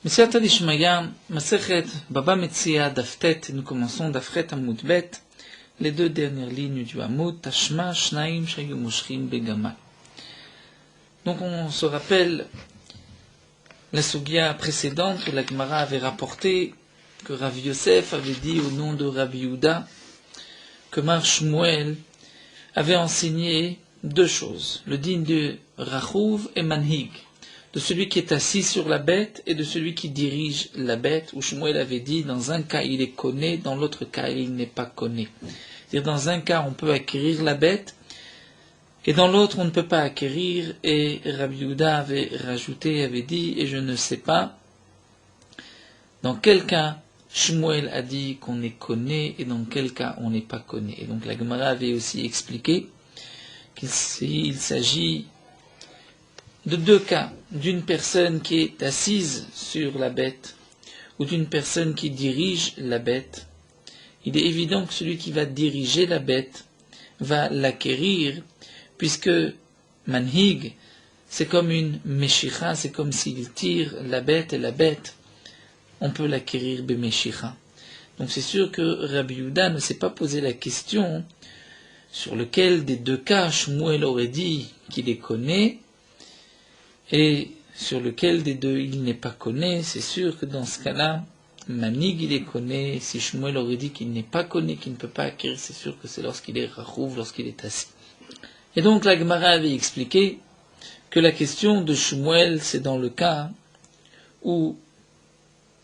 Messiata Dishmaya, Masechet, Baba Metzia, Daftet, nous commençons Dafret Amud Bet, les deux dernières lignes du Amud, Tashma, Shnaim, Shayu Moshrim, Begamal. Donc on se rappelle la Sugia précédente que la Gemara avait rapporté, que Rav Yosef avait dit au nom de Rav Yehuda, que Mar Shmuel avait enseigné deux choses, le din de Rachouv et Manhig, de celui qui est assis sur la bête et de celui qui dirige la bête, où Shmuel avait dit, dans un cas il est connu, dans l'autre cas il n'est pas connu. C'est-à-dire dans un cas on peut acquérir la bête, et dans l'autre on ne peut pas acquérir, et Rabbi Yehuda avait rajouté, avait dit, et je ne sais pas, dans quel cas Shmuel a dit qu'on est connu, et dans quel cas on n'est pas connu. Et donc la Gemara avait aussi expliqué qu'il s'agit de deux cas, d'une personne qui est assise sur la bête ou d'une personne qui dirige la bête. Il est évident que celui qui va diriger la bête va l'acquérir, puisque manhig, c'est comme une meshicha, c'est comme s'il tire la bête, et la bête, on peut l'acquérir b'meshicha. Donc c'est sûr que Rabbi Yehuda ne s'est pas posé la question sur lequel des deux cas Shmuel aurait dit qu'il est connu, et sur lequel des deux il n'est pas connu. C'est sûr que dans ce cas-là, Manig il est connu. Si Shmuel aurait dit qu'il n'est pas connu, qu'il ne peut pas acquérir, c'est sûr que c'est lorsqu'il est rachouv, lorsqu'il est assis. Et donc la Gemara avait expliqué que la question de Shmuel, c'est dans le cas où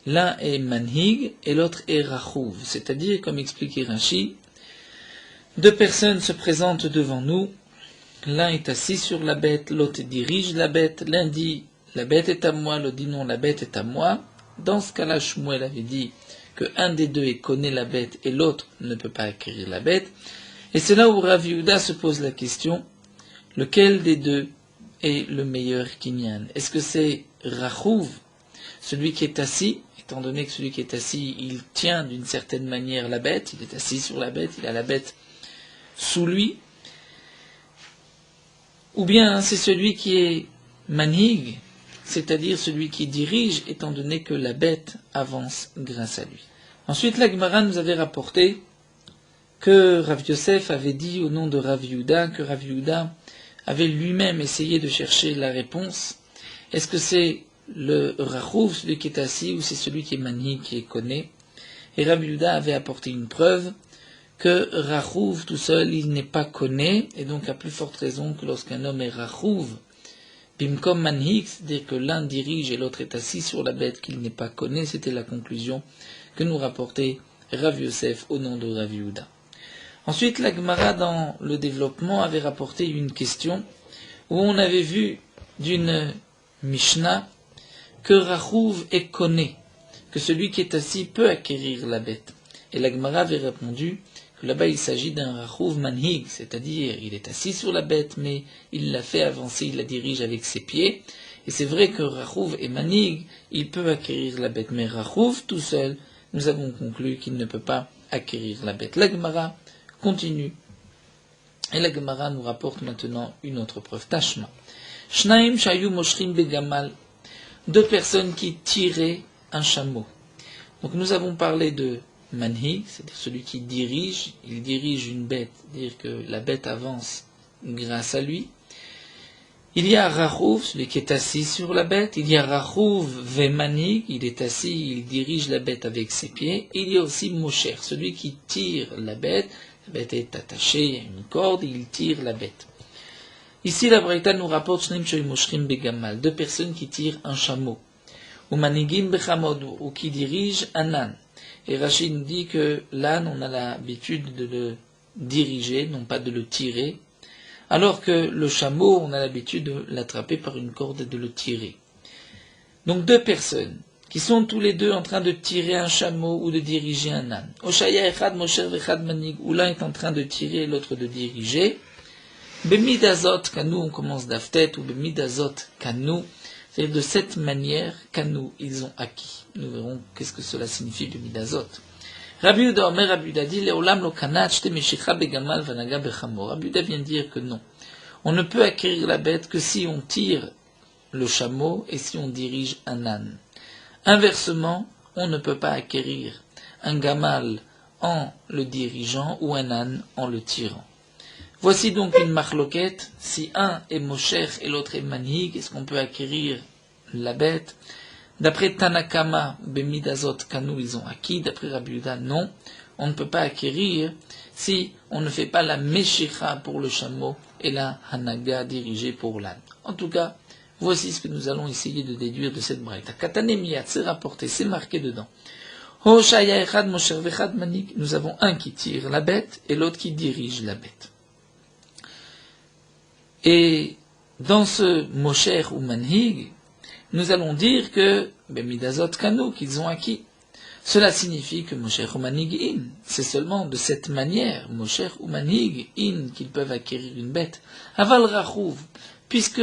l'un est manhig et l'autre est rachouv. C'est-à-dire, comme expliquait Rashi, deux personnes se présentent devant nous. L'un est assis sur la bête, l'autre dirige la bête. L'un dit « la bête est à moi », l'autre dit « non, la bête est à moi ». Dans ce cas-là, Shmuel avait dit qu'un des deux connaît la bête et l'autre ne peut pas acquérir la bête. Et c'est là où Rav Yehuda se pose la question, lequel des deux est le meilleur kinyan? Est-ce que c'est Rachouv, celui qui est assis, étant donné que celui qui est assis, il tient d'une certaine manière la bête, il est assis sur la bête, il a la bête sous lui, ou bien c'est celui qui est manhig, c'est-à-dire celui qui dirige, étant donné que la bête avance grâce à lui. Ensuite, la Gemara nous avait rapporté que Rav Yosef avait dit au nom de Rav Yehuda, que Rav Yehuda avait lui-même essayé de chercher la réponse. Est-ce que c'est le Rachouv, celui qui est assis, ou c'est celui qui est manhig, qui est connu? Et Rav Yehuda avait apporté une preuve que Rachouv tout seul, il n'est pas connu, et donc à plus forte raison que lorsqu'un homme est Rachouv, bimkom manhig, c'est-à-dire que l'un dirige et l'autre est assis sur la bête, qu'il n'est pas connu, c'était la conclusion que nous rapportait Rav Yosef au nom de Rav Yehuda. Ensuite, la Gemara, dans le développement, avait rapporté une question où on avait vu d'une Mishnah que Rachouv est connu, que celui qui est assis peut acquérir la bête. Et la Gemara avait répondu que là-bas il s'agit d'un Rachouv manhig, c'est-à-dire il est assis sur la bête, mais il la fait avancer, il la dirige avec ses pieds. Et c'est vrai que Rachouv et manhig, il peut acquérir la bête, mais Rachouv tout seul, nous avons conclu qu'il ne peut pas acquérir la bête. La Gemara continue. Et la Gemara nous rapporte maintenant une autre preuve. Tashma. Shnaim shayu moshrim begamal. Deux personnes qui tiraient un chameau. Donc nous avons parlé de manhig, c'est-à-dire celui qui dirige. Il dirige une bête, c'est-à-dire que la bête avance grâce à lui. Il y a Rachouv, celui qui est assis sur la bête. Il y a Rachouv vemanhig, il est assis, il dirige la bête avec ses pieds. Il y a aussi Mosher, celui qui tire la bête. La bête est attachée à une corde et il tire la bête. Ici, la Braïta nous rapporte Shneim Shoy Moshrim Begamal, deux personnes qui tirent un chameau. Ou Manigim Bechamod, ou qui dirigent un âne. Et Rachid nous dit que l'âne, on a l'habitude de le diriger, non pas de le tirer, alors que le chameau, on a l'habitude de l'attraper par une corde et de le tirer. Donc deux personnes qui sont tous les deux en train de tirer un chameau ou de diriger un âne. Oshaya echad mosher vechad manig, où l'un est en train de tirer et l'autre de diriger. Bemidazot kanou, on commence d'aftet, ou bemidazot kanou, c'est-à-dire de cette manière kanou, ils ont acquis. Nous verrons qu'est-ce que cela signifie bemidazot. Rabbi Yehuda Omer, Rabbi Yehuda dit, leolam lo kanat shte meshicha begamal vanaga bechamor. Rabbi Yehuda vient dire que non. On ne peut acquérir la bête que si on tire le chameau et si on dirige un âne. Inversement, on ne peut pas acquérir un gamal en le dirigeant ou un âne en le tirant. Voici donc une marloquette. Si un est mosher et l'autre est manhig, est-ce qu'on peut acquérir la bête? D'après Tanakama, Bemidazot Kanu, ils ont acquis. D'après Rabbi Yehuda, non. On ne peut pas acquérir si on ne fait pas la meshicha pour le chameau et la hanaga dirigée pour l'âne. En tout cas, voici ce que nous allons essayer de déduire de cette braïta. Katane miyat, c'est rapporté, c'est marqué dedans. Hoshaya echad mosher vechad manhig. Nous avons un qui tire la bête et l'autre qui dirige la bête. Et dans ce mosher ou manhig, nous allons dire que Bemidazot Kanu, qu'ils ont acquis. Cela signifie que Mosher ou Manhig in, c'est seulement de cette manière, Mosher ou Manhig in, qu'ils peuvent acquérir une bête. Aval Rachouv, puisque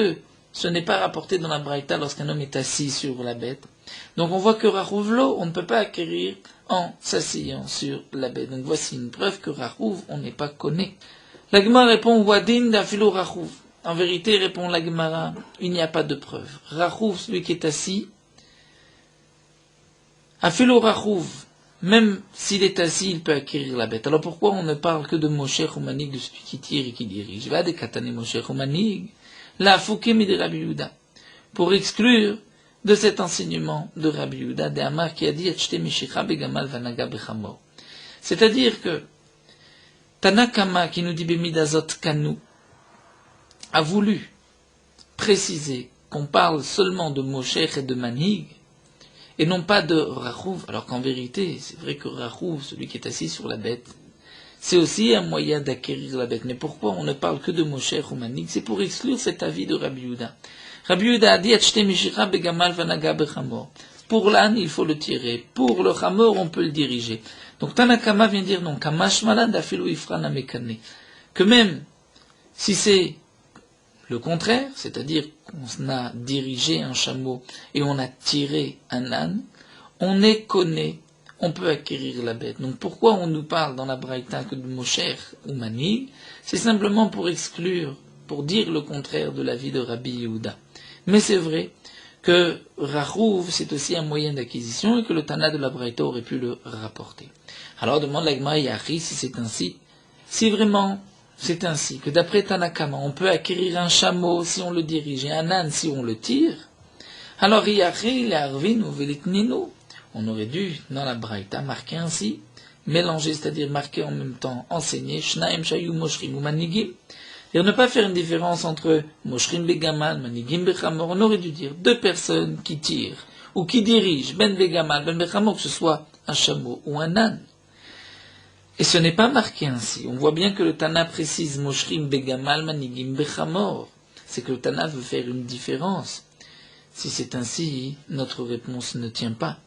ce n'est pas rapporté dans la Braïta lorsqu'un homme est assis sur la bête. Donc on voit que Rachouvlo, on ne peut pas acquérir en s'asseyant sur la bête. Donc voici une preuve que Rachouv, on n'est pas connu. La Gemara répond Wadin d'Afilo Rachouv. En vérité, répond la Gemara, il n'y a pas de preuve. Rachouv, celui qui est assis, Afilo Rachouv, même s'il est assis, il peut acquérir la bête. Alors pourquoi on ne parle que de Mosher ou Manhig, de celui qui tire et qui dirige? Va de Katane Mosher ou Manhig, la Foukémi de Rabbi Yehuda, pour exclure de cet enseignement de Rabbi Yehuda, de Amar qui a dit Achete Mishicha begamal vanaga bechamor. C'est-à-dire que Tanakama, qui nous dit Bemidazot Kanu, a voulu préciser qu'on parle seulement de Mosher et de Manhig, et non pas de Rachouv, alors qu'en vérité, c'est vrai que Rachouv, celui qui est assis sur la bête, c'est aussi un moyen d'acquérir la bête. Mais pourquoi on ne parle que de Mosher ou Manhig? C'est pour exclure cet avis de Rabbi Yehuda. Rabbi Yehuda a dit Achete Mishicha begamal vanaga bechamor. Pour l'âne, il faut le tirer. Pour le chamor, on peut le diriger. Donc Tanakama vient dire non, Kamash malad afilu ifran amekane. Que même si c'est le contraire, c'est-à-dire qu'on a dirigé un chameau et on a tiré un âne, on est connu, on peut acquérir la bête. Donc pourquoi on nous parle dans la Braïta que de Mosher ou Manhig? C'est simplement pour exclure, pour dire le contraire de l'avis de Rabbi Yehuda. Mais c'est vrai que Rachouv, c'est aussi un moyen d'acquisition et que le Tana de la Braïta aurait pu le rapporter. Alors demande la Gemara Yachi si c'est ainsi. Si vraiment c'est ainsi que d'après Tanakama, on peut acquérir un chameau si on le dirige et un âne si on le tire, alors on aurait dû, dans la Braïta, marquer ainsi, mélanger, c'est-à-dire marquer en même temps, enseigner, Shnaim Shayu Moshrim ou Manhigim, et ne pas faire une différence entre Moshrim Begamal, Manhigim Bechamor. On aurait dû dire deux personnes qui tirent ou qui dirigent, Ben Begamal, Ben Bechamor, que ce soit un chameau ou un âne. Et ce n'est pas marqué ainsi. On voit bien que le Tana précise Moshrim Begamal Manhigim Bechamor. C'est que le Tana veut faire une différence. Si c'est ainsi, notre réponse ne tient pas.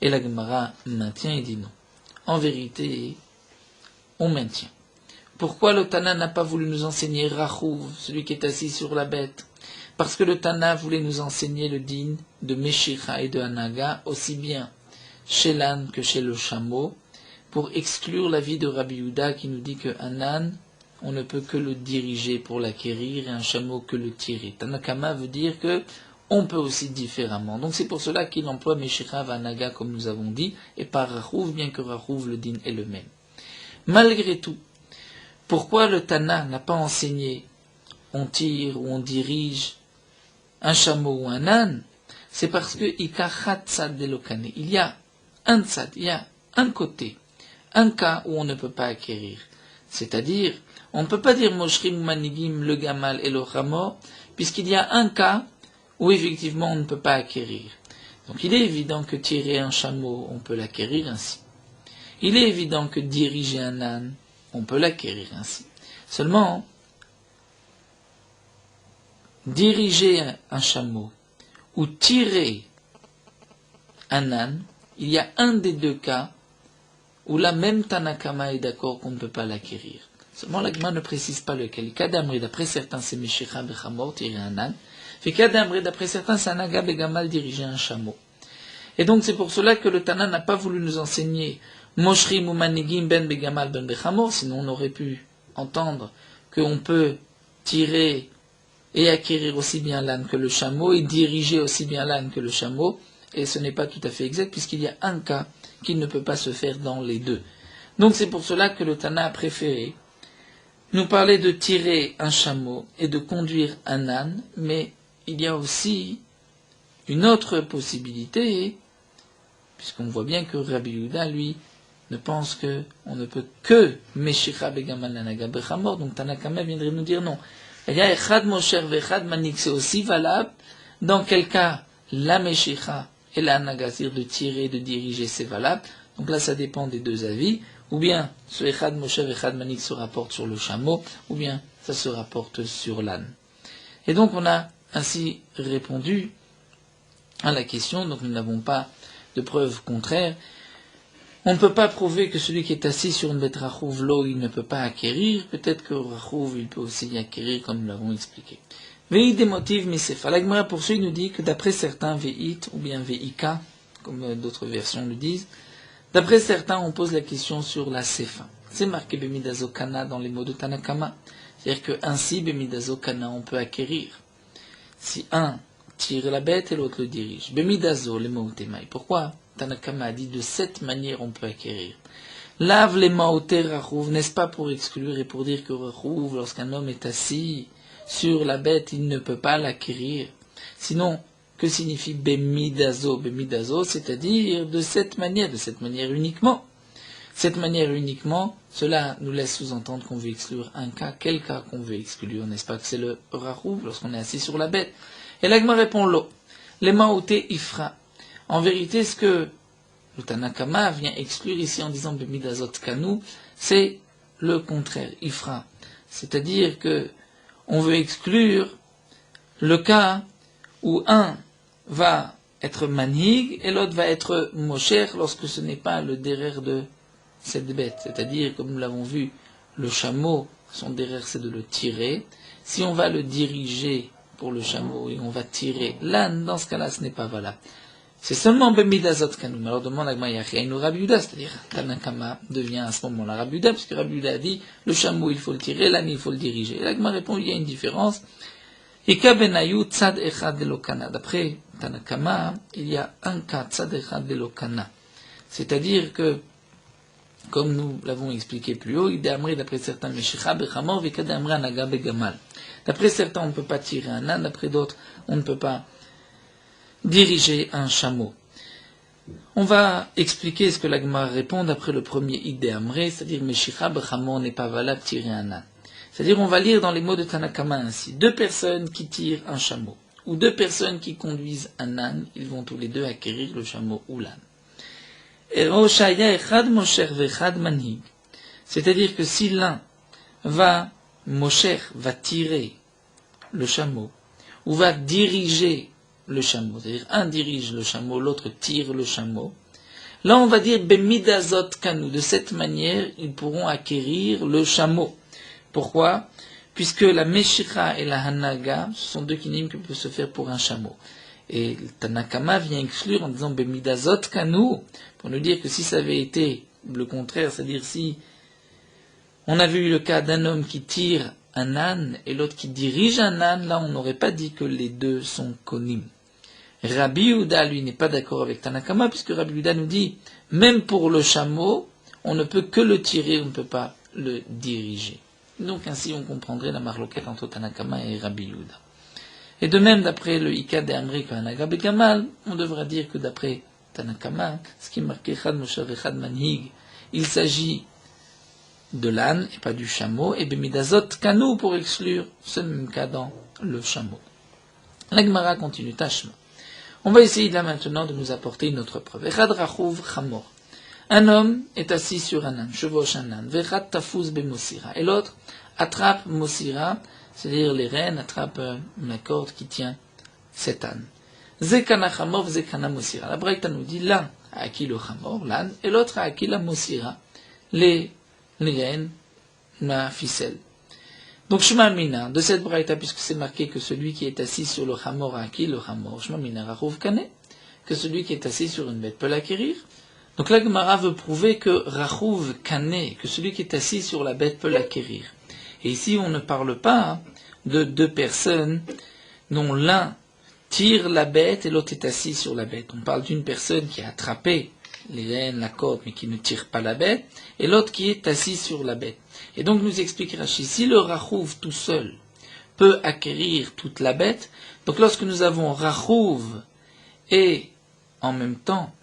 Et la Gemara maintient et dit non. En vérité, on maintient. Pourquoi le Tana n'a pas voulu nous enseigner Rachouv, celui qui est assis sur la bête? Parce que le Tana voulait nous enseigner le din de Meshicha et de Hanaga, aussi bien chez l'âne que chez le chameau, pour exclure l'avis de Rabbi Yehuda qui nous dit qu'un âne, on ne peut que le diriger pour l'acquérir et un chameau que le tirer. Tanakama veut dire que on peut aussi différemment. Donc c'est pour cela qu'il emploie Meshicha Vanaga comme nous avons dit, et pas Rachouv, bien que Rachouv le din est le même. Malgré tout, pourquoi le Tana n'a pas enseigné on tire ou on dirige un chameau ou un âne? C'est parce que il y a un tzad, il y a un côté, un cas où on ne peut pas acquérir. C'est-à-dire, on ne peut pas dire Moshrim Manhigim, le Gamal et le Chamor, puisqu'il y a un cas où effectivement on ne peut pas acquérir. Donc il est évident que tirer un chameau, on peut l'acquérir ainsi. Il est évident que diriger un âne, on peut l'acquérir ainsi. Seulement, diriger un chameau ou tirer un âne, il y a un des deux cas où la même Tanakama est d'accord qu'on ne peut pas l'acquérir. Seulement l'agma ne précise pas lequel. Kadamri, d'après certains, c'est Meshicha Bechamor, tirer un âne. Fait Kadamri, d'après certains, c'est Hanaga Begamal, diriger un chameau. Et donc c'est pour cela que le Tana n'a pas voulu nous enseigner Moshrim ou Manhigim ben Begamal ben Bechamor, sinon on aurait pu entendre qu'on peut tirer et acquérir aussi bien l'âne que le chameau, et diriger aussi bien l'âne que le chameau, et ce n'est pas tout à fait exact, puisqu'il y a un cas qui ne peut pas se faire dans les deux. Donc c'est pour cela que le Tana a préféré nous parler de tirer un chameau et de conduire un âne, mais il y a aussi une autre possibilité, puisqu'on voit bien que Rabbi Yehuda, lui, ne pense qu'on ne peut que Meshicha begamal nanaga bechamor, donc Tanakama viendrait nous dire non. Il y a Echad Mosher vechad Manik, c'est aussi valable. Dans quel cas la Meshicha et la Naga, c'est-à-dire de tirer, de diriger, c'est valable. Donc là, ça dépend des deux avis. Ou bien ce Echad Mosher vechad Manik se rapporte sur le chameau, ou bien ça se rapporte sur l'âne. Et donc on a ainsi répondu à la question, donc nous n'avons pas de preuves contraires. On ne peut pas prouver que celui qui est assis sur une bête rachouv, l'eau, il ne peut pas acquérir. Peut-être que rachouv, il peut aussi y acquérir, comme nous l'avons expliqué. Ve'it des motifs misefa. L'Agmara poursuit, nous dit que d'après certains, ve'it, ou bien ve'ika, comme d'autres versions le disent, d'après certains, on pose la question sur la sefa. C'est marqué bemidazo kana dans les mots de Tanakama. C'est-à-dire que ainsi, bemidazo kana, on peut acquérir. Si un tire la bête et l'autre le dirige. Bemidazo, les mots temaï. Pourquoi Tanakama a dit de cette manière on peut acquérir. Lave les maoter rachouv, n'est-ce pas pour exclure et pour dire que rachouv, lorsqu'un homme est assis sur la bête, il ne peut pas l'acquérir. Sinon, que signifie bemidazo? Bemidazo, c'est-à-dire de cette manière uniquement. Cette manière uniquement, cela nous laisse sous-entendre qu'on veut exclure un cas. Quel cas qu'on veut exclure? N'est-ce pas que c'est le rachouv lorsqu'on est assis sur la bête? Et l'Agma répond l'eau. Les maoter ifra. En vérité, ce que le Tanakama vient exclure ici en disant Bemidazot Kanu, c'est le contraire, Ifra. C'est-à-dire que on veut exclure le cas où un va être manhig et l'autre va être mosher lorsque ce n'est pas le derer de cette bête. C'est-à-dire, comme nous l'avons vu, le chameau, son derer c'est de le tirer. Si on va le diriger pour le chameau et on va tirer l'âne, dans ce cas-là, ce n'est pas valable. C'est seulement Bemidazot Kanoum. Alors demande à Gmaïachiaïnou Rabbi Yehuda, c'est-à-dire Tanakama devient à ce moment-là Rabbi Yehuda, puisque Rabbi Yehuda a dit le chameau il faut le tirer, l'âne il faut le diriger. Et l'Agma répond il y a une différence. Ika benayu tzad echad de lokana. D'après Tanakama, il y a un cas tzad echad de lokana. C'est-à-dire que, comme nous l'avons expliqué plus haut, il d'amri d'après certains meshicha bechamor vika d'amri anaga begamal. D'après certains on ne peut pas tirer un âne, d'après d'autres on ne peut pas diriger un chameau. On va expliquer ce que l'Agma répond d'après le premier idée amré, c'est-à-dire Meshicha b'chamor n'est pas valable tirer un âne. C'est-à-dire on va lire dans les mots de Tanakama ainsi, deux personnes qui tirent un chameau, ou deux personnes qui conduisent un âne, ils vont tous les deux acquérir le chameau ou l'âne. C'est-à-dire que si l'un va tirer le chameau, ou va diriger le chameau, c'est-à-dire un dirige le chameau, l'autre tire le chameau. Là, on va dire Bemidazot Kanu. De cette manière, ils pourront acquérir le chameau. Pourquoi? Puisque la Meshicha et la Hanaga, ce sont deux kinim qui peuvent se faire pour un chameau. Et Tanakama vient exclure en disant Bemidazot Kanu, pour nous dire que si ça avait été le contraire, c'est-à-dire si on avait eu le cas d'un homme qui tire un âne et l'autre qui dirige un âne, là on n'aurait pas dit que les deux sont konim. Rabbi Yehuda, lui, n'est pas d'accord avec Tanakama, puisque Rabbi Yehuda nous dit, même pour le chameau, on ne peut que le tirer, on ne peut pas le diriger. Donc ainsi on comprendrait la marloquette entre Tanakama et Rabbi Yehuda. Et de même, d'après le Ika de Amri Kahanaga Begamal, on devra dire que d'après Tanakama, ce qui est marqué Chad Moshav et Chad Manhig, il s'agit de l'âne et pas du chameau, et Bemidazot Kanu pour exclure ce même cas dans le chameau. La Gemara continue, Tashma. On va essayer là maintenant de nous apporter une autre preuve. Echad rachouv chamor. Un homme est assis sur un âne, chevauche un âne. Vechad tafuz bemosira. Et l'autre attrape mosira, c'est-à-dire les rênes, attrape la corde qui tient cet âne. Zekana chamor, zekana mosira. La Braïta nous dit l'un a acquis le chamor, l'âne, et l'autre a acquis la mosira, les rênes, la ficelle. Donc, Shema Mina, de cette braïta, puisque c'est marqué que celui qui est assis sur le chamor a acquis le chamor, Shema Mina rachouv kane, que celui qui est assis sur une bête peut l'acquérir. Donc, la Gemara veut prouver que rachouv kane, que celui qui est assis sur la bête peut l'acquérir. Et ici, on ne parle pas de deux personnes dont l'un tire la bête et l'autre est assis sur la bête. On parle d'une personne qui a attrapé les rênes, la corde, mais qui ne tire pas la bête, et l'autre qui est assis sur la bête. Et donc nous explique Rashi, si le rachouv tout seul peut acquérir toute la bête, donc lorsque nous avons rachouv et en même temps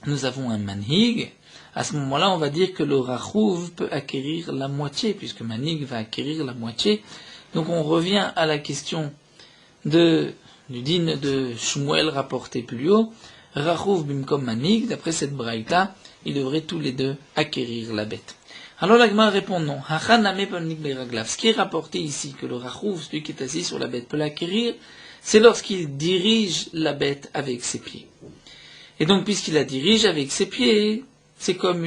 nous avons un manhig, à ce moment-là on va dire que le rachouv peut acquérir la moitié, puisque manhig va acquérir la moitié. Donc on revient à la question du din de Shmuel rapporté plus haut, rachouv bimkom manhig, d'après cette braïta, ils devraient tous les deux acquérir la bête. Alors la Gemara répond non. Ce qui est rapporté ici, que le rachouv, celui qui est assis sur la bête, peut l'acquérir, c'est lorsqu'il dirige la bête avec ses pieds. Et donc, puisqu'il la dirige avec ses pieds, c'est comme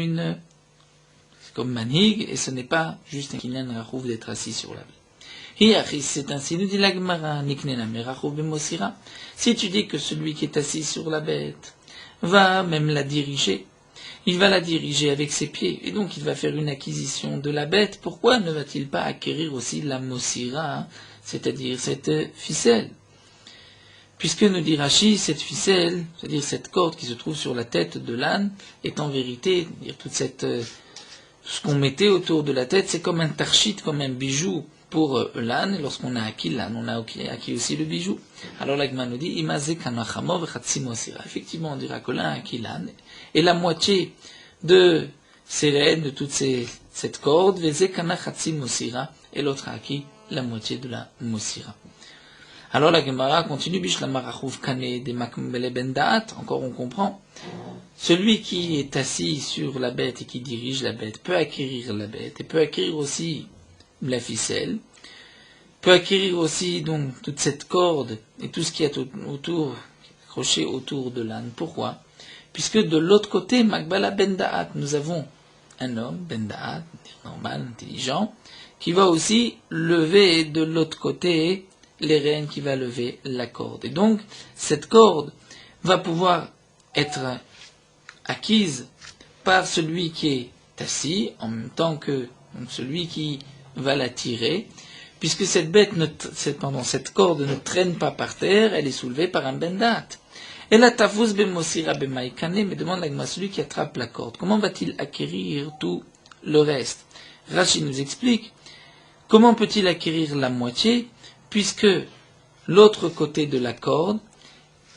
manhig, et ce n'est pas juste un kinyan rachouv d'être assis sur la bête. C'est ainsi, nous dit la Gemara, si tu dis que celui qui est assis sur la bête va même la diriger, il va la diriger avec ses pieds, et donc il va faire une acquisition de la bête. Pourquoi ne va-t-il pas acquérir aussi la mosira, c'est-à-dire cette ficelle? Puisque nous dit Rashi, cette ficelle, c'est-à-dire cette corde qui se trouve sur la tête de l'âne, est en vérité, toute ce qu'on mettait autour de la tête, c'est comme un tarchit, comme un bijou pour l'âne, et lorsqu'on a acquis l'âne, on a acquis aussi le bijou. Alors l'Agma nous dit, effectivement, on dira que l'un a acquis l'âne, et la moitié de ses rênes, de toute cette corde, et l'autre a acquis la moitié de la mosira. Alors la Gemara continue, encore on comprend, celui qui est assis sur la bête et qui dirige la bête peut acquérir la bête, et peut acquérir aussi la ficelle, peut acquérir aussi donc toute cette corde et tout ce qui est autour, accroché autour de l'âne. Pourquoi? Puisque de l'autre côté, Makbala Ben Da'at, nous avons un homme, Ben Da'at, normal, intelligent, qui va aussi lever de l'autre côté les rênes, qui va lever la corde. Et donc, cette corde va pouvoir être acquise par celui qui est assis, en même temps que celui qui va la tirer, puisque cette corde ne traîne pas par terre, elle est soulevée par un bendat. Et la tafous bemosira bemaikane, mais demande à celui qui attrape la corde. Comment va-t-il acquérir tout le reste? Rashi nous explique, comment peut-il acquérir la moitié, puisque l'autre côté de la corde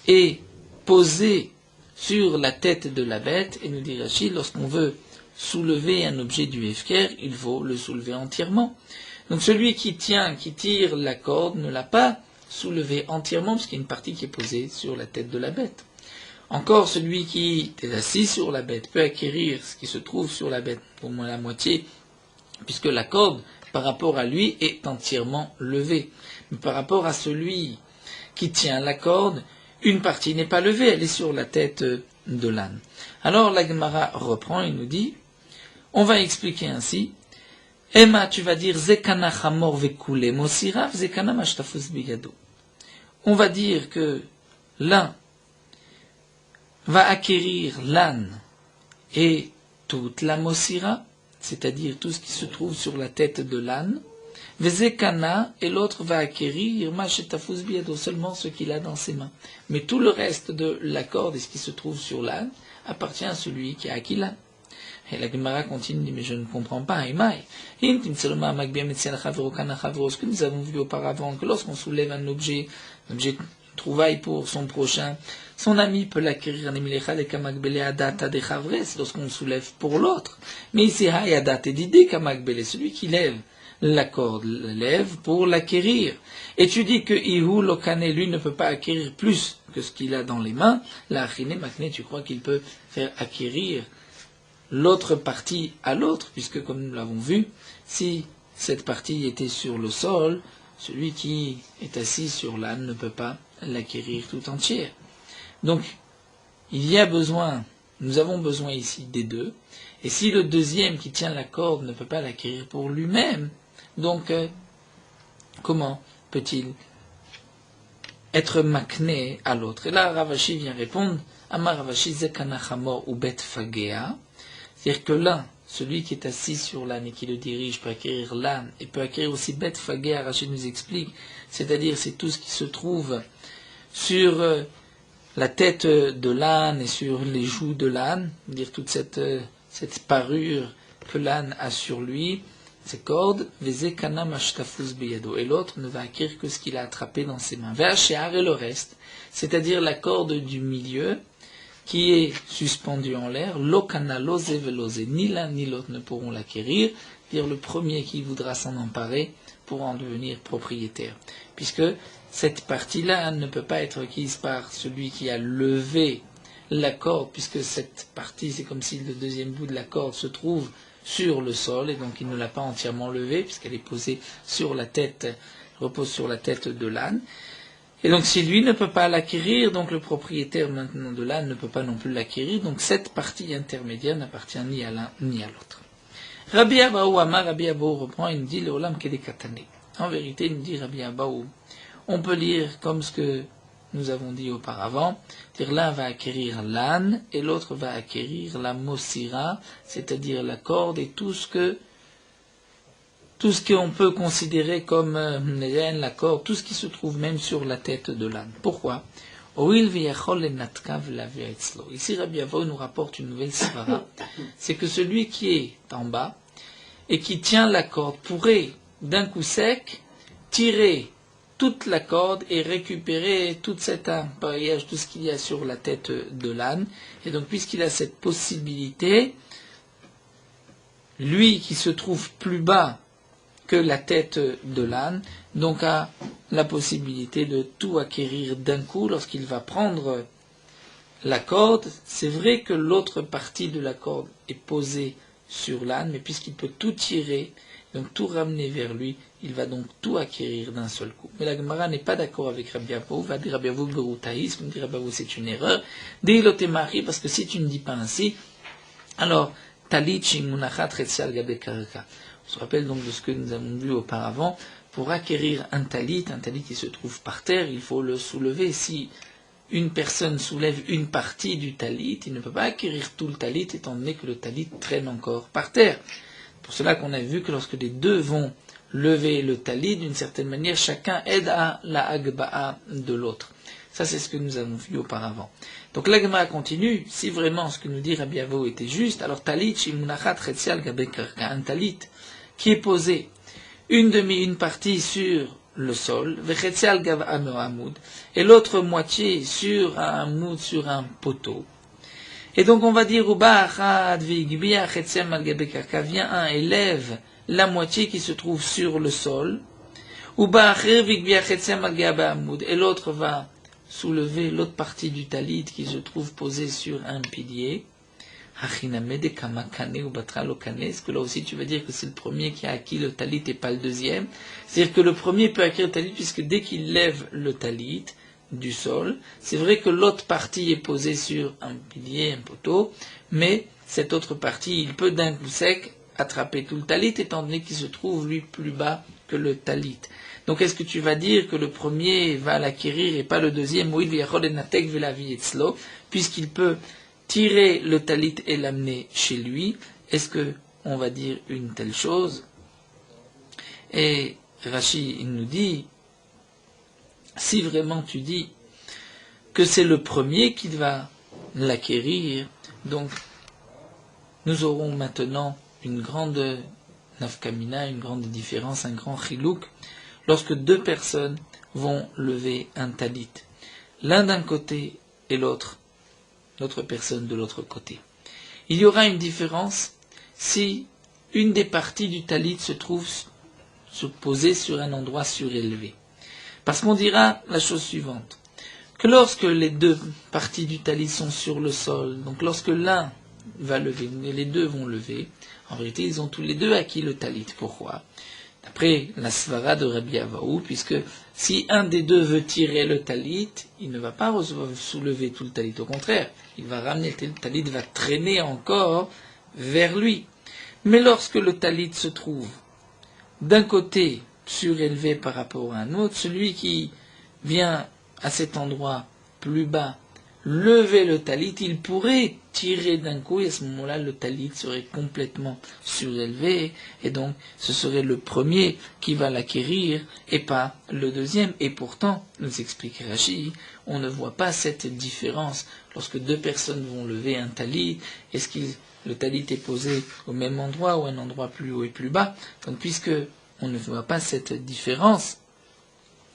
est posé sur la tête de la bête, et nous dit Rashi, lorsqu'on veut soulever un objet du hefker, il faut le soulever entièrement. Donc celui qui tire la corde ne l'a pas soulevé entièrement, parce qu'il y a une partie qui est posée sur la tête de la bête. Encore, celui qui est assis sur la bête peut acquérir ce qui se trouve sur la bête, pour moins la moitié, puisque la corde, par rapport à lui, est entièrement levée. Mais par rapport à celui qui tient la corde, une partie n'est pas levée, elle est sur la tête de l'âne. Alors la Gemara reprend et nous dit, on va expliquer ainsi, Emma, tu vas dire, Zekana chamor vekule mosirav, Zekana mashtafus bigado. On va dire que l'un va acquérir l'âne et toute la mosira, c'est-à-dire tout ce qui se trouve sur la tête de l'âne, Vezekana, et l'autre va acquérir mashetafus bigado, seulement ce qu'il a dans ses mains. Mais tout le reste de la corde et ce qui se trouve sur l'âne appartient à celui qui a acquis l'âne. Et la Gemara continue, dit, mais je ne comprends pas, ce que nous avons vu auparavant, que lorsqu'on soulève un objet de trouvaille pour son prochain, son ami peut l'acquérir, lorsqu'on soulève pour l'autre. Mais ici, celui qui lève la corde, lève pour l'acquérir. Et tu dis que Ihu Lokane, lui, ne peut pas acquérir plus que ce qu'il a dans les mains. La Achine Makne, tu crois qu'il peut faire acquérir l'autre partie à l'autre, puisque comme nous l'avons vu, si cette partie était sur le sol, celui qui est assis sur l'âne ne peut pas l'acquérir tout entière. Donc, nous avons besoin ici des deux, et si le deuxième qui tient la corde ne peut pas l'acquérir pour lui-même, donc comment peut-il être makné à l'autre? Et là, Ravashi vient répondre, Amar Ravashi zekana chamor ou bet fagea, c'est-à-dire que l'un, celui qui est assis sur l'âne et qui le dirige, peut acquérir l'âne et peut acquérir aussi bet fagea, Rachid nous explique, c'est-à-dire c'est tout ce qui se trouve sur la tête de l'âne et sur les joues de l'âne, dire toute cette parure que l'âne a sur lui, ses cordes, et l'autre ne va acquérir que ce qu'il a attrapé dans ses mains. Et le reste, c'est-à-dire la corde du milieu, qui est suspendue en l'air, lokana lose velose, ni l'un ni l'autre ne pourront l'acquérir, dire le premier qui voudra s'en emparer pour en devenir propriétaire. Puisque cette partie-là ne peut pas être acquise par celui qui a levé la corde, puisque cette partie, c'est comme si le deuxième bout de la corde se trouve sur le sol, et donc il ne l'a pas entièrement levée, puisqu'elle est posée sur la tête, repose sur la tête de l'âne. Et donc si lui ne peut pas l'acquérir, donc le propriétaire maintenant de l'âne ne peut pas non plus l'acquérir, donc cette partie intermédiaire n'appartient ni à l'un ni à l'autre. Rabbi Abaou Amar, Rabbi Abaou reprend, il nous dit le olam kedekatane. En vérité, il nous dit Rabbi Abaou, on peut lire comme ce que nous avons dit auparavant, dire l'un va acquérir l'âne et l'autre va acquérir la mosira, c'est-à-dire la corde et tout ce qu'on peut considérer comme la corde, tout ce qui se trouve même sur la tête de l'âne. Pourquoi? Ici, Rabbi Avo nous rapporte une nouvelle svara, c'est que celui qui est en bas et qui tient la corde pourrait, d'un coup sec, tirer toute la corde et récupérer tout cet appareillage, tout ce qu'il y a sur la tête de l'âne. Et donc, puisqu'il a cette possibilité, lui qui se trouve plus bas que la tête de l'âne, donc a la possibilité de tout acquérir d'un coup lorsqu'il va prendre la corde. C'est vrai que l'autre partie de la corde est posée sur l'âne, mais puisqu'il peut tout tirer, donc tout ramener vers lui, il va donc tout acquérir d'un seul coup. Mais la Gemara n'est pas d'accord avec Rabbi Abaou, va dire Rabbi Abaou beroutaïs, comme dit Rabbi Abaou c'est une erreur, déilotemari, parce que si tu ne dis pas ainsi, alors talit shimunachat retzial gabe karka. On se rappelle donc de ce que nous avons vu auparavant, pour acquérir un talit qui se trouve par terre, il faut le soulever. Si une personne soulève une partie du talit, il ne peut pas acquérir tout le talit, étant donné que le talit traîne encore par terre. C'est pour cela qu'on a vu que lorsque les deux vont lever le talit, d'une certaine manière, chacun aide à la agba'a de l'autre. Ça, c'est ce que nous avons vu auparavant. Donc l'agma continue, si vraiment ce que nous dit Rabbi Avo était juste, alors talit shimunachat retzial gabe karka, un talit qui est posé une partie sur le sol, vechetzial gav amoud, et l'autre moitié sur un moud, sur un poteau. Et donc on va dire, vient un élève la moitié qui se trouve sur le sol, et l'autre va soulever l'autre partie du talit qui se trouve posée sur un pilier. Est-ce que là aussi tu vas dire que c'est le premier qui a acquis le talit et pas le deuxième? C'est-à-dire que le premier peut acquérir le talit puisque dès qu'il lève le talit du sol, c'est vrai que l'autre partie est posée sur un pilier, un poteau, mais cette autre partie, il peut d'un coup sec attraper tout le talit étant donné qu'il se trouve lui plus bas que le talit. Donc est-ce que tu vas dire que le premier va l'acquérir et pas le deuxième, puisqu'il peut tirer le talit et l'amener chez lui? Est-ce que on va dire une telle chose? Et Rashi il nous dit, si vraiment tu dis que c'est le premier qui va l'acquérir, donc nous aurons maintenant une grande nafkamina, une grande différence, un grand chilouk, lorsque deux personnes vont lever un talit, l'un d'un côté et l'autre personne de l'autre côté. Il y aura une différence si une des parties du talit se trouve posée sur un endroit surélevé. Parce qu'on dira la chose suivante, que lorsque les deux parties du talit sont sur le sol, donc lorsque l'un va lever, les deux vont lever, en vérité ils ont tous les deux acquis le talit. Pourquoi? D'après la svara de Rabbi Avaou, puisque si un des deux veut tirer le talit, il ne va pas soulever tout le talit, au contraire, il va ramener le talit, va traîner encore vers lui. Mais lorsque le talit se trouve d'un côté surélevé par rapport à un autre, celui qui vient à cet endroit plus bas lever le talit, il pourrait tirer d'un coup, et à ce moment-là, le talit serait complètement surélevé, et donc ce serait le premier qui va l'acquérir, et pas le deuxième. Et pourtant, nous explique Rashi, on ne voit pas cette différence. Lorsque deux personnes vont lever un talit, est-ce que le talit est posé au même endroit ou un endroit plus haut et plus bas? Donc puisque on ne voit pas cette différence,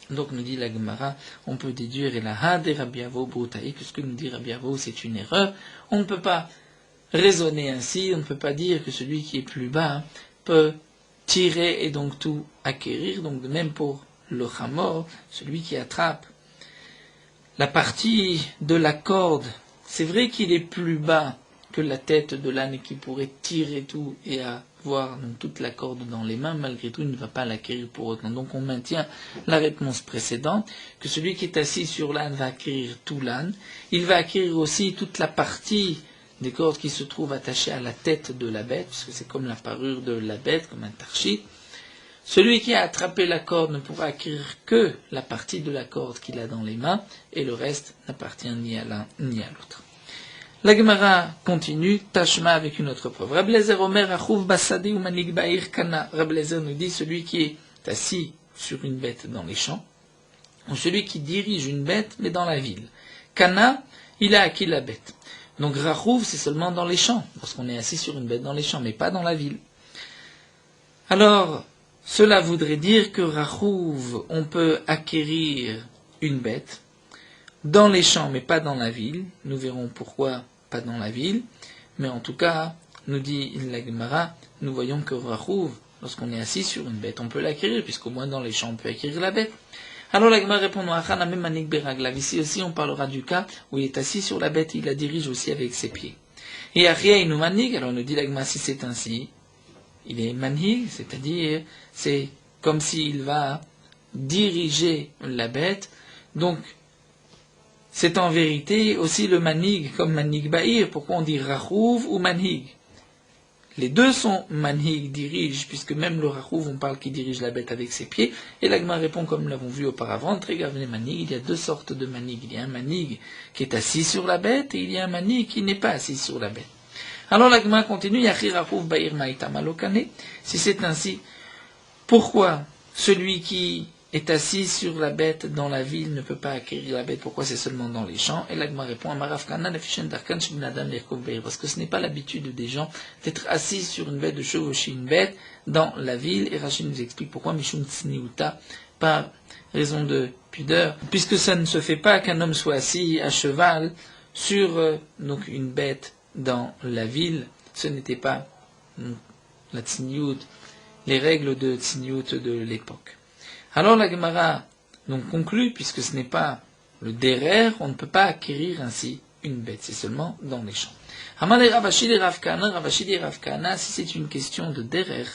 donc nous dit la Gemara, on peut déduire et la ha de Rabbi Avo Broutaï, puisque nous dit Rabbi Avo c'est une erreur. On ne peut pas raisonner ainsi, on ne peut pas dire que celui qui est plus bas peut tirer et donc tout acquérir. Donc de même pour le chamor, celui qui attrape la partie de la corde, c'est vrai qu'il est plus bas que la tête de l'âne et qui pourrait tirer tout et avoir donc, toute la corde dans les mains, malgré tout, il ne va pas l'acquérir pour autant. Donc on maintient la réponse précédente, que celui qui est assis sur l'âne va acquérir tout l'âne, il va acquérir aussi toute la partie des cordes qui se trouvent attachées à la tête de la bête, puisque c'est comme la parure de la bête, comme un tarchit. Celui qui a attrapé la corde ne pourra acquérir que la partie de la corde qu'il a dans les mains, et le reste n'appartient ni à l'un ni à l'autre. La Gemara continue, Tashma avec une autre preuve. Rabbi Eliezer Omer, Achouv Basadi ou Manig Ba'ir Kana. Rabbi Eliezer nous dit celui qui est assis sur une bête dans les champs, ou celui qui dirige une bête mais dans la ville. Kana, il a acquis la bête. Donc Rachouv, c'est seulement dans les champs, lorsqu'on est assis sur une bête dans les champs, mais pas dans la ville. Alors, cela voudrait dire que Rachouv, on peut acquérir une bête dans les champs, mais pas dans la ville. Nous verrons pourquoi pas dans la ville. Mais en tout cas, nous dit la Gemara, nous voyons que Rachouv, lorsqu'on est assis sur une bête, on peut l'acquérir, puisqu'au moins dans les champs, on peut acquérir la bête. Alors la Gemara répond, ici aussi, on parlera du cas où il est assis sur la bête et il la dirige aussi avec ses pieds. Et Achia nous manig, alors nous dit la Gemara, si c'est ainsi, il est manig, c'est-à-dire, c'est comme s'il va diriger la bête. Donc, c'est en vérité aussi le manig comme manig ba'ir. Pourquoi on dit rachouv ou manig? Les deux sont manig, dirige, puisque même le rachouv, on parle qu'il dirige la bête avec ses pieds. Et l'agma répond comme nous l'avons vu auparavant, très grave les manig, il y a deux sortes de manig. Il y a un manig qui est assis sur la bête et il y a un manig qui n'est pas assis sur la bête. Alors l'agma continue, yachi rachouv ba'ir ma'ita malokane. Si c'est ainsi, pourquoi celui qui est assis sur la bête dans la ville ne peut pas acquérir la bête? Pourquoi c'est seulement dans les champs? Et l'agma répond, parce que ce n'est pas l'habitude des gens d'être assis sur une bête, de chevaucher une bête dans la ville. Et Rachid nous explique pourquoi, Mishum tsniuta, par raison de pudeur, puisque ça ne se fait pas qu'un homme soit assis à cheval sur donc une bête dans la ville. Ce n'était pas la tsniout, les règles de tsniout de l'époque. Alors la Gemara donc conclut, puisque ce n'est pas le derer, on ne peut pas acquérir ainsi une bête, c'est seulement dans les champs. Amale Ravashi de Rav Kahana, Ravashi de Rav Kahana, si c'est une question de derer,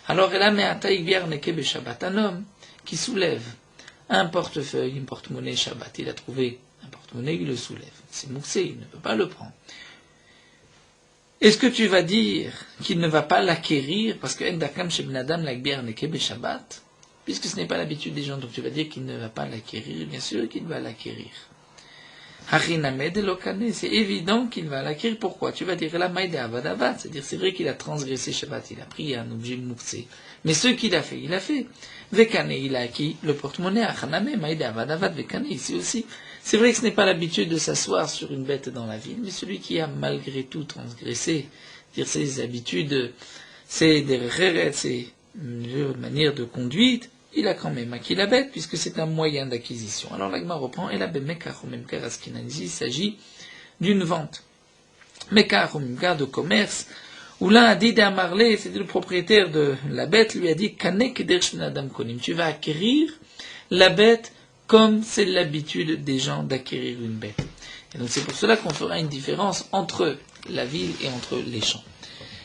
alors elle a me'ata igbiar neke beShabbat, un homme qui soulève un portefeuille, une porte-monnaie Shabbat, il a trouvé un porte-monnaie, il le soulève, c'est moussé, il ne peut pas le prendre. Est-ce que tu vas dire qu'il ne va pas l'acquérir, parce que endakam shebnadam l'agbiar neke beShabbat, puisque ce n'est pas l'habitude des gens, donc tu vas dire qu'il ne va pas l'acquérir, bien sûr qu'il va l'acquérir. C'est évident qu'il va l'acquérir. Pourquoi? Tu vas dire la maïde avadavat, c'est-à-dire c'est vrai qu'il a transgressé Shabbat, il a pris un objet moussé, mais ce qu'il a fait, il a fait. Vekane, il a acquis le porte-monnaie, achaname, maïde avadavat, vekane, ici aussi. C'est vrai que ce n'est pas l'habitude de s'asseoir sur une bête dans la ville, mais celui qui a malgré tout transgressé, dire ses habitudes, ses dereret, ses manières de conduite, il a quand même acquis la bête, puisque c'est un moyen d'acquisition. Alors l'agma reprend, et la bemekar ou memkar askinanzi, il s'agit d'une vente. Mekar ou memkar de commerce, où l'un a dit d'Amarlé, c'était le propriétaire de la bête, lui a dit, kanek dershvenadam konim, tu vas acquérir la bête comme c'est l'habitude des gens d'acquérir une bête. Et donc c'est pour cela qu'on fera une différence entre la ville et entre les champs.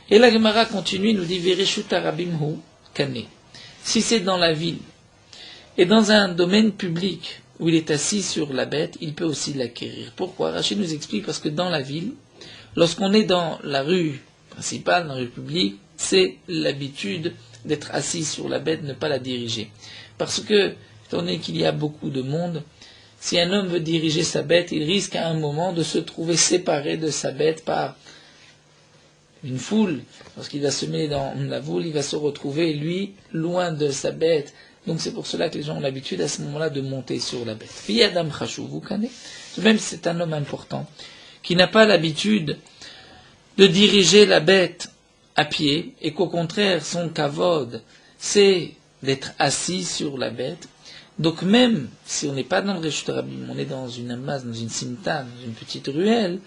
Et la Gemara continue, nous dit, Vereshut arabimhu kane. Si c'est dans la ville et dans un domaine public où il est assis sur la bête, il peut aussi l'acquérir. Pourquoi? Rachid nous explique parce que dans la ville, lorsqu'on est dans la rue principale, dans la rue publique, c'est l'habitude d'être assis sur la bête, ne pas la diriger. Parce que, étant donné qu'il y a beaucoup de monde, si un homme veut diriger sa bête, il risque à un moment de se trouver séparé de sa bête par une foule. Lorsqu'il va se mettre dans la foule, il va se retrouver, lui, loin de sa bête. Donc c'est pour cela que les gens ont l'habitude à ce moment-là de monter sur la bête. Fi Adam Chashou, vous connaissez. Même si c'est un homme important, qui n'a pas l'habitude de diriger la bête à pied, et qu'au contraire, son kavod, c'est d'être assis sur la bête. Donc même si on n'est pas dans le Reshut Rabim, on est dans une amasse, dans une simta, dans une petite ruelle,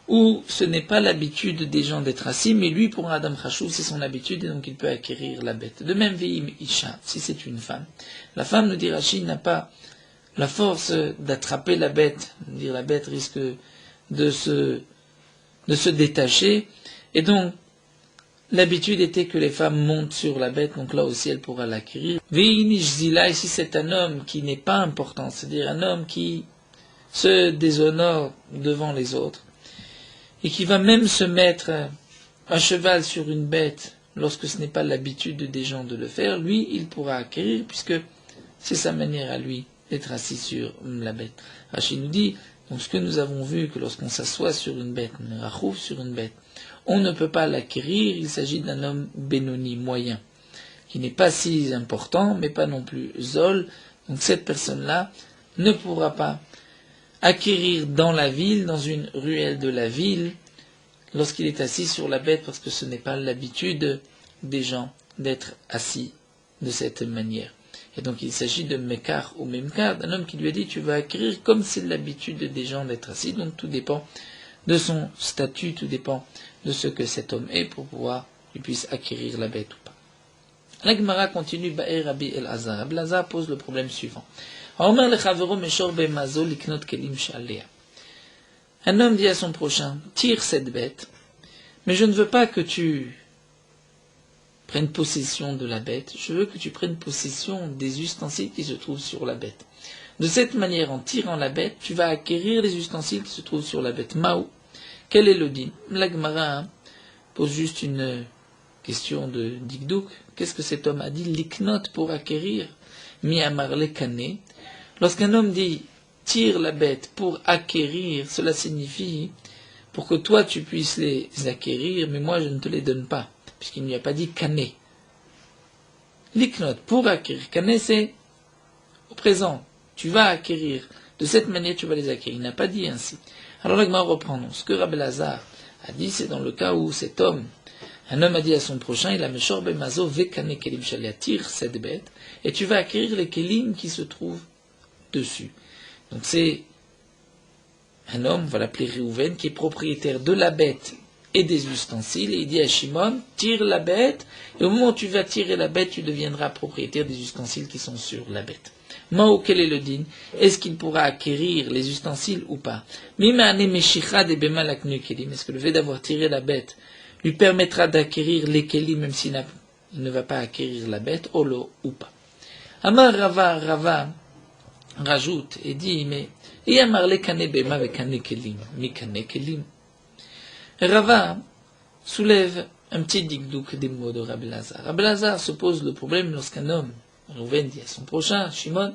où ce n'est pas l'habitude des gens d'être assis, mais lui, pour un Adam Chashou, c'est son habitude, et donc il peut acquérir la bête. De même, Ve'im Isha, si c'est une femme. La femme, nous dit Rachid, n'a pas la force d'attraper la bête. Dire la bête risque de se détacher, et donc, l'habitude était que les femmes montent sur la bête, donc là aussi elle pourra l'acquérir. Ve'inish zila, ici c'est un homme qui n'est pas important, c'est-à-dire un homme qui se déshonore devant les autres, et qui va même se mettre à cheval sur une bête lorsque ce n'est pas l'habitude des gens de le faire, lui, il pourra acquérir, puisque c'est sa manière à lui d'être assis sur la bête. Rachid nous dit, donc ce que nous avons vu, que lorsqu'on s'assoit sur une bête, on rachouf sur une bête, on ne peut pas l'acquérir, il s'agit d'un homme bénoni, moyen, qui n'est pas si important, mais pas non plus zol, donc cette personne-là ne pourra pas acquérir dans la ville, dans une ruelle de la ville, lorsqu'il est assis sur la bête, parce que ce n'est pas l'habitude des gens d'être assis de cette manière. Et donc il s'agit de Mekar ou Memkar, d'un homme qui lui a dit tu vas acquérir comme c'est l'habitude des gens d'être assis, donc tout dépend de son statut, tout dépend de ce que cet homme est pour pouvoir qu'il puisse acquérir la bête ou pas. La Gemara continue, Ba'er Rabbi El-Azhar. Rabbi El-Azhar pose le problème suivant. Un homme dit à son prochain, tire cette bête, mais je ne veux pas que tu prennes possession de la bête, je veux que tu prennes possession des ustensiles qui se trouvent sur la bête. De cette manière, en tirant la bête, tu vas acquérir les ustensiles qui se trouvent sur la bête. Maou, quel est le din? La Gemara pose juste une question de dikdouk. Qu'est-ce que cet homme a dit? Liknot pour acquérir. Mi amar lekane. Lorsqu'un homme dit tire la bête pour acquérir, cela signifie pour que toi tu puisses les acquérir, mais moi je ne te les donne pas, puisqu'il n'y a pas dit kané. Liknot pour acquérir. Kané c'est au présent. Tu vas acquérir. De cette manière tu vas les acquérir. Il n'a pas dit ainsi. Alors là, reprenons. Ce que Rabbi El-Azhar a dit, c'est dans le cas où cet homme, un homme a dit à son prochain, il a meshor bemazo vekane kelim shalia, tire cette bête, et tu vas acquérir les kelim qui se trouvent dessus. Donc c'est un homme, on va l'appeler Réhouven, qui est propriétaire de la bête et des ustensiles, et il dit à Shimon, tire la bête, et au moment où tu vas tirer la bête, tu deviendras propriétaire des ustensiles qui sont sur la bête. Mao, quel est le din? Est-ce qu'il pourra acquérir les ustensiles ou pas? Est-ce que le fait d'avoir tiré la bête lui permettra d'acquérir les kelim, même s'il ne va pas acquérir la bête, olo ou pas? Amar Rava rajoute et dit, mais Rava soulève un petit dikdouk des mots de Rabbi El-Azhar. Rabbi El-Azhar se pose le problème lorsqu'un homme, Rouven dit à son prochain, Shimon,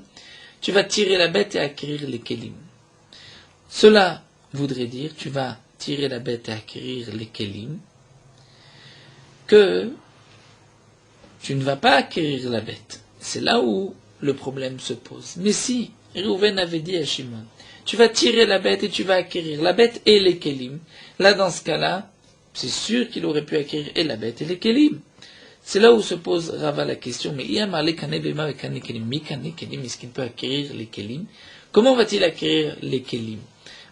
tu vas tirer la bête et acquérir les kelim. Cela voudrait dire, tu vas tirer la bête et acquérir les kelim, que tu ne vas pas acquérir la bête. C'est là où le problème se pose. Mais si Rouven avait dit à Shimon, tu vas tirer la bête et tu vas acquérir la bête et les kelim, là dans ce cas-là, c'est sûr qu'il aurait pu acquérir et la bête et les kelim. C'est là où se pose Rava la question, mais est-ce qu'il peut acquérir les kelim? Comment va-t-il acquérir les kelim?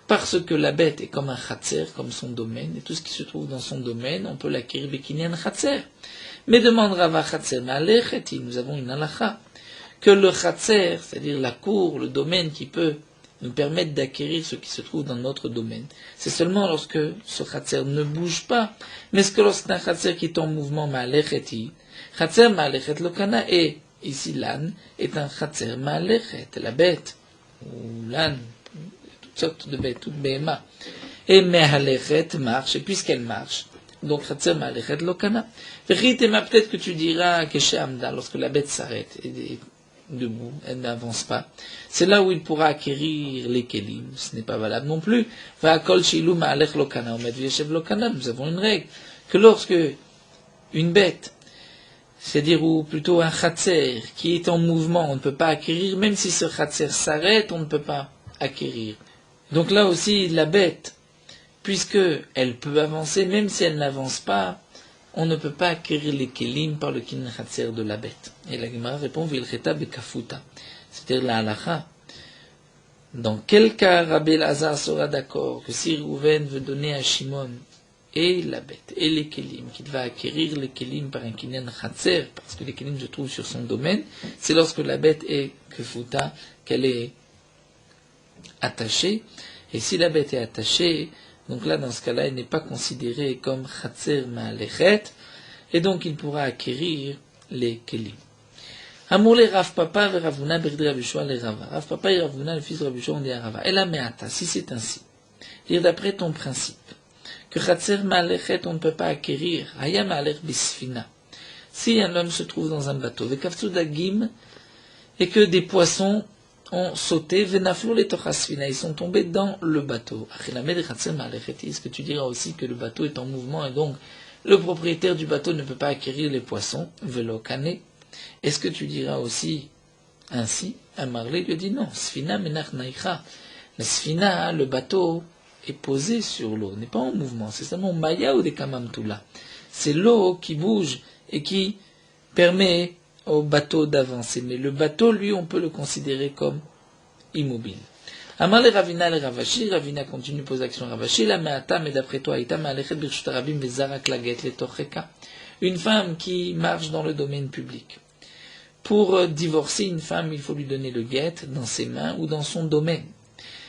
Parce que la bête est comme un khatser, comme son domaine, et tout ce qui se trouve dans son domaine, on peut l'acquérir bekinyan khatser. Mais demande Rava khatser, nous avons une halakha, que le khatser, c'est-à-dire la cour, le domaine qui peut nous permettre d'acquérir ce qui se trouve dans notre domaine. C'est seulement lorsque ce khatser ne bouge pas, mais ce que lorsqu'un khatser qui est en mouvement, ma'alecheti, khatser ma'alechet lokana, et ici l'âne est un khatser ma'alechet, la bête, ou l'âne, toutes sortes de bêtes, toutes béma, et ma'alechet marche, et puisqu'elle marche, donc khatser ma'alechet lokana. Ritema, peut-être que tu diras que chez Amda, lorsque la bête s'arrête, et debout, elle n'avance pas. C'est là où il pourra acquérir les kelim. Ce n'est pas valable non plus. Nous avons une règle que lorsque une bête, c'est-à-dire ou plutôt un khatser qui est en mouvement, on ne peut pas acquérir, même si ce khatser s'arrête, on ne peut pas acquérir. Donc là aussi, la bête, puisque elle peut avancer, même si elle n'avance pas, on ne peut pas acquérir les kelim par le kin khatser de la bête. Et la Gemara répond vilcheta bekafuta, c'est-à-dire la halacha. Dans quel cas Rabbi Elazar sera d'accord que si Rouven veut donner à Shimon et la bête et les kelim, qu'il va acquérir les kelim par un kinyan khatser, parce que les kelim se trouvent sur son domaine, c'est lorsque la bête est kefuta, qu'elle est attachée. Et si la bête est attachée, donc là, dans ce cas-là, elle n'est pas considérée comme Khatser Ma'alechet, et donc il pourra acquérir les Kelim. Amourle Rav Papa et Ravuna Berdri Abishua le Rava. Rav Papa et Ravuna, le fils de Rabishua, on dit à Rava. Et la Meata, si c'est ainsi, dire d'après ton principe, que Khatser Ma'alechet, on ne peut pas acquérir, Haya Ma'alech Bisfina. Si un homme se trouve dans un bateau, Vekavtsu Dagim, et que des poissons ont sauté, venaflou les tochasfina, ils sont tombés dans le bateau. Est-ce que tu diras aussi que le bateau est en mouvement et donc le propriétaire du bateau ne peut pas acquérir les poissons, velokane? Est-ce que tu diras aussi ainsi? Amarlé lui dit non, sfina menach naïcha. La sfina, le bateau, est posé sur l'eau, n'est pas en mouvement, c'est seulement maya ou des kamamtula. C'est l'eau qui bouge et qui permet au bateau d'avancer, mais le bateau, lui, on peut le considérer comme immobile. Amar le Ravina le Ravashi, Ravina continue pose action Ravashi, la meata, mais d'après toi, ita ma'alechet birshut rabim bezarak laget le torcheka. Une femme qui marche dans le domaine public. Pour divorcer une femme, il faut lui donner le guet dans ses mains ou dans son domaine.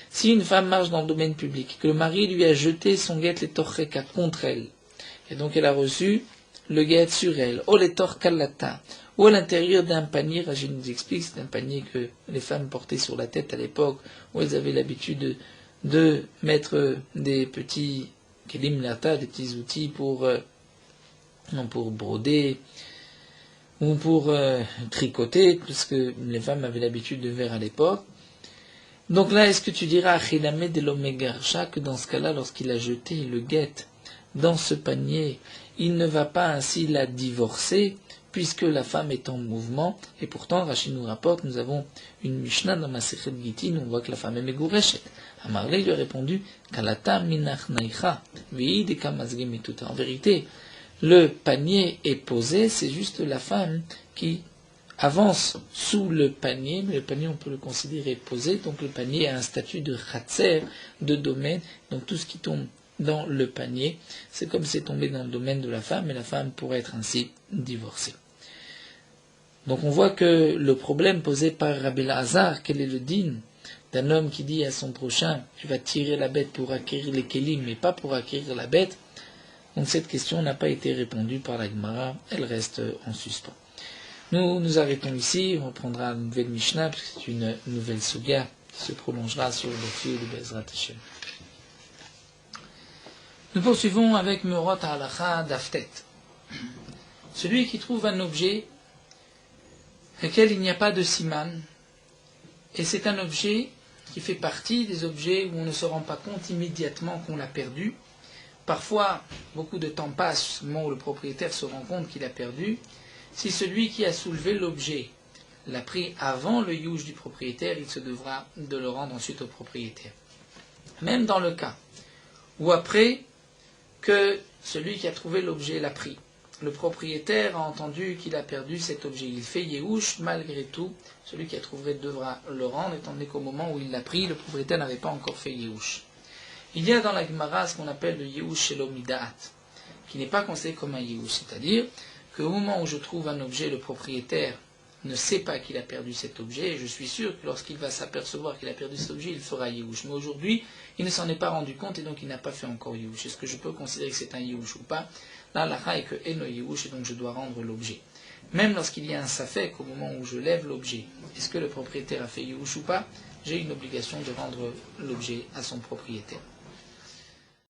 Si une femme marche dans le domaine public, que le mari lui a jeté son guet le torcheka contre elle, et donc elle a reçu le guet sur elle, o le torkalata, ou à l'intérieur d'un panier, Rachid nous explique, c'est un panier que les femmes portaient sur la tête à l'époque, où elles avaient l'habitude de mettre des petits kelim lata, des petits outils pour broder, ou pour tricoter, parce que les femmes avaient l'habitude de faire à l'époque. Donc là, est-ce que tu diras, Achilame de l'Omegarcha, que dans ce cas-là, lorsqu'il a jeté le guet dans ce panier, il ne va pas ainsi la divorcer, puisque la femme est en mouvement, et pourtant, Rachid nous rapporte, nous avons une Mishnah dans Masechet Gitin, on voit que la femme est Megoureshet. Amarle lui a répondu, Kalata minach naïcha, ve'ideka mazgim etuta. En vérité, le panier est posé, c'est juste la femme qui avance sous le panier, mais le panier on peut le considérer posé, donc le panier a un statut de khatser, de domaine, donc tout ce qui tombe dans le panier, c'est comme c'est tombé dans le domaine de la femme, et la femme pourrait être ainsi divorcée. Donc on voit que le problème posé par Rabbi Elazar, quel est le din d'un homme qui dit à son prochain, tu vas tirer la bête pour acquérir les kelim, mais pas pour acquérir la bête, donc cette question n'a pas été répondue par la Gemara, elle reste en suspens. Nous nous arrêtons ici, on reprendra une nouvelle Mishnah, parce que c'est une nouvelle Suga qui se prolongera sur le fil de Bezrat Hashem. Nous poursuivons avec Meorot HaHalacha d'Aftet. Celui qui trouve un objet lequel il n'y a pas de siman, et c'est un objet qui fait partie des objets où on ne se rend pas compte immédiatement qu'on l'a perdu. Parfois, beaucoup de temps passe au moment où le propriétaire se rend compte qu'il a perdu. Si celui qui a soulevé l'objet l'a pris avant le yuj du propriétaire, il se devra de le rendre ensuite au propriétaire. Même dans le cas où après que celui qui a trouvé l'objet l'a pris, le propriétaire a entendu qu'il a perdu cet objet. Il fait Yehush, malgré tout, celui qui a trouvé devra le rendre, étant donné qu'au moment où il l'a pris, le propriétaire n'avait pas encore fait Yehush. Il y a dans la Gemara ce qu'on appelle le Yehush Shelo Midaat, qui n'est pas considéré comme un Yehush, c'est-à-dire qu'au moment où je trouve un objet, le propriétaire ne sait pas qu'il a perdu cet objet, et je suis sûr que lorsqu'il va s'apercevoir qu'il a perdu cet objet, il fera Yehush. Mais aujourd'hui, il ne s'en est pas rendu compte, et donc il n'a pas fait encore Yehush. Est-ce que je peux considérer que c'est un Yehush ou pas? Là, l'Acha est que Eno Yehush, et donc je dois rendre l'objet. Même lorsqu'il y a un Safek, au moment où je lève l'objet, est-ce que le propriétaire a fait Yehush ou pas? J'ai une obligation de rendre l'objet à son propriétaire.